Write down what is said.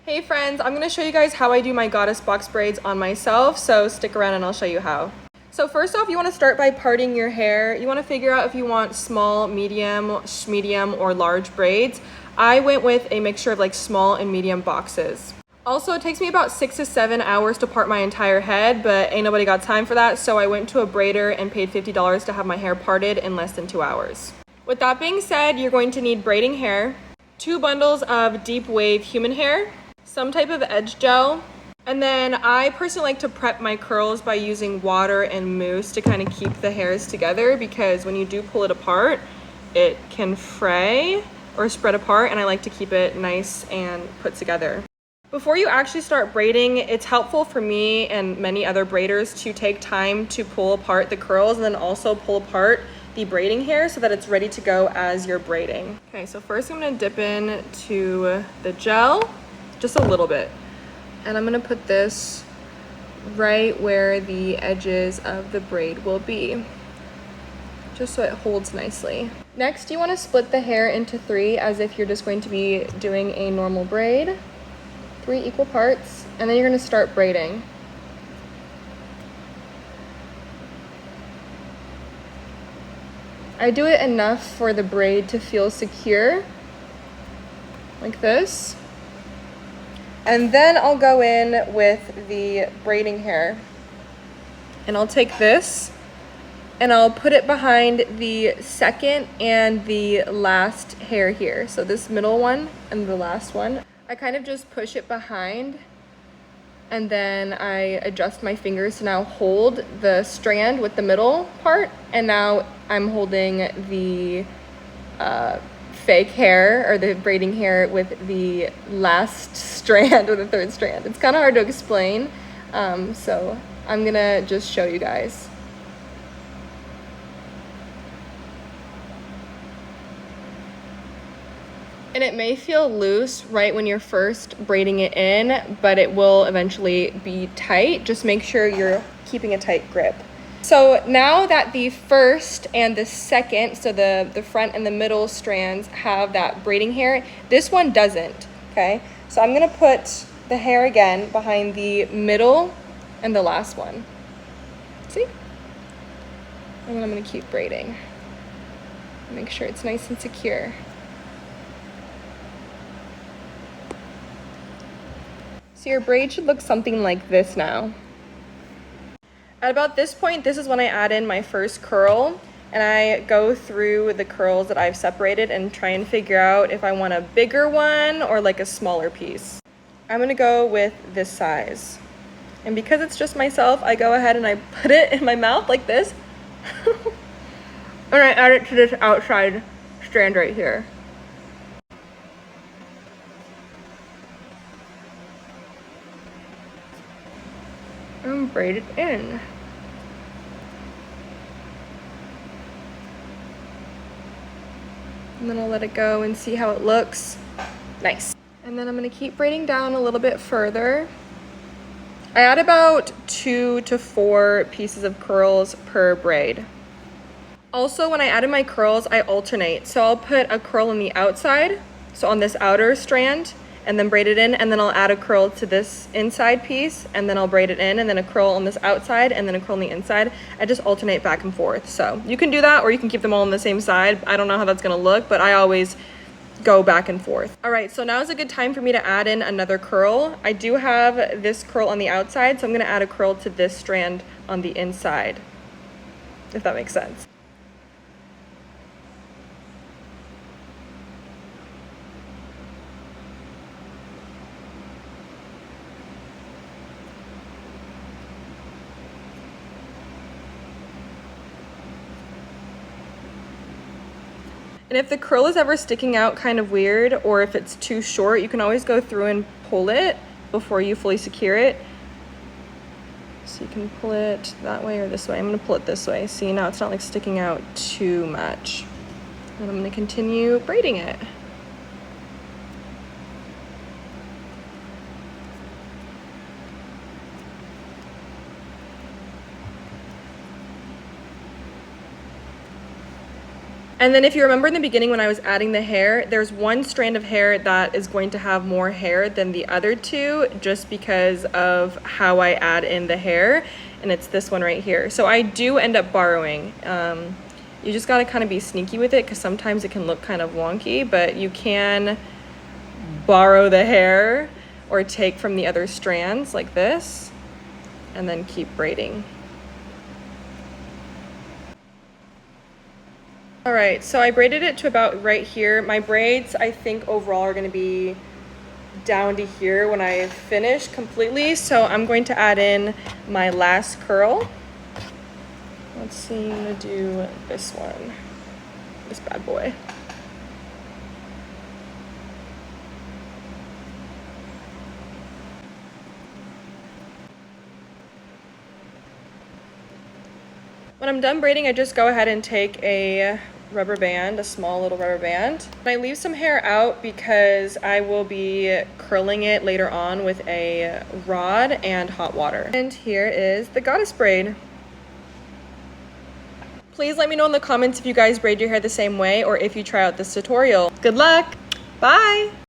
Hey friends, I'm gonna show you guys how I do my Goddess Box braids on myself, so stick around and I'll show you how. So first off, you wanna start by parting your hair. You wanna figure out if you want small, medium, or large braids. I went with a mixture of like small and medium boxes. Also, it takes me about 6 to 7 hours to part my entire head, but ain't nobody got time for that, so I went to a braider and paid $50 to have my hair parted in less than 2 hours. With that being said, you're going to need braiding hair, 2 bundles of deep wave human hair, some type of edge gel, and then I personally like to prep my curls by using water and mousse to kind of keep the hairs together, because when you do pull it apart, it can fray or spread apart, and I like to keep it nice and put together. Before you actually start braiding, it's helpful for me and many other braiders to take time to pull apart the curls and then also pull apart the braiding hair so that it's ready to go as you're braiding. Okay, so first I'm gonna dip in to the gel, just a little bit. And I'm gonna put this right where the edges of the braid will be, just so it holds nicely. Next, you wanna split the hair into 3 as if you're just going to be doing a normal braid. 3 equal parts, and then you're gonna start braiding. I do it enough for the braid to feel secure, like this. And then I'll go in with the braiding hair. And I'll take this and I'll put it behind the second and the last hair here. So this middle one and the last one. I kind of just push it behind, and then I adjust my fingers to now hold the strand with the middle part, and now I'm holding the fake hair or the braiding hair with the last strand or the third strand. It's kind of hard to explain, so I'm gonna just show you guys. And it may feel loose right when you're first braiding it in, but it will eventually be tight. Just make sure you're keeping a tight grip. So now that the first and the second, so the front and the middle strands have that braiding hair, this one doesn't, okay? So I'm gonna put the hair again behind the middle and the last one. See? And then I'm gonna keep braiding. Make sure it's nice and secure. So your braid should look something like this now. At about this point, this is when I add in my first curl, and I go through the curls that I've separated and try and figure out if I want a bigger one or like a smaller piece. I'm gonna go with this size. And because it's just myself, I go ahead and I put it in my mouth like this. And I add it to this outside strand right here. And braid it in. And then I'll let it go and see how it looks. Nice. And then I'm gonna keep braiding down a little bit further. I add about 2 to 4 pieces of curls per braid. Also, when I add in my curls, I alternate. So I'll put a curl on the outside, so on this outer strand, and then braid it in, and then I'll add a curl to this inside piece, and then I'll braid it in, and then a curl on this outside, and then a curl on the inside. I just alternate back and forth. So you can do that, or you can keep them all on the same side. I don't know how that's gonna look, but I always go back and forth. All right, so now is a good time for me to add in another curl. I do have this curl on the outside, so I'm gonna add a curl to this strand on the inside, if that makes sense. And if the curl is ever sticking out kind of weird, or if it's too short, you can always go through and pull it before you fully secure it. So you can pull it that way or this way. I'm gonna pull it this way. See, now it's not like sticking out too much. And I'm gonna continue braiding it. And then if you remember in the beginning when I was adding the hair, there's one strand of hair that is going to have more hair than the other two just because of how I add in the hair, and it's this one right here. So I do end up borrowing. You just gotta kind of be sneaky with it because sometimes it can look kind of wonky, but you can borrow the hair or take from the other strands like this and then keep braiding. All right, so I braided it to about right here. My braids, I think overall are gonna be down to here when I finish completely. So I'm going to add in my last curl. Let's see, I'm gonna do this one, this bad boy. When I'm done braiding, I just go ahead and take a rubber band, a small little rubber band. And I leave some hair out because I will be curling it later on with a rod and hot water. And here is the goddess braid. Please let me know in the comments if you guys braid your hair the same way or if you try out this tutorial. Good luck! Bye!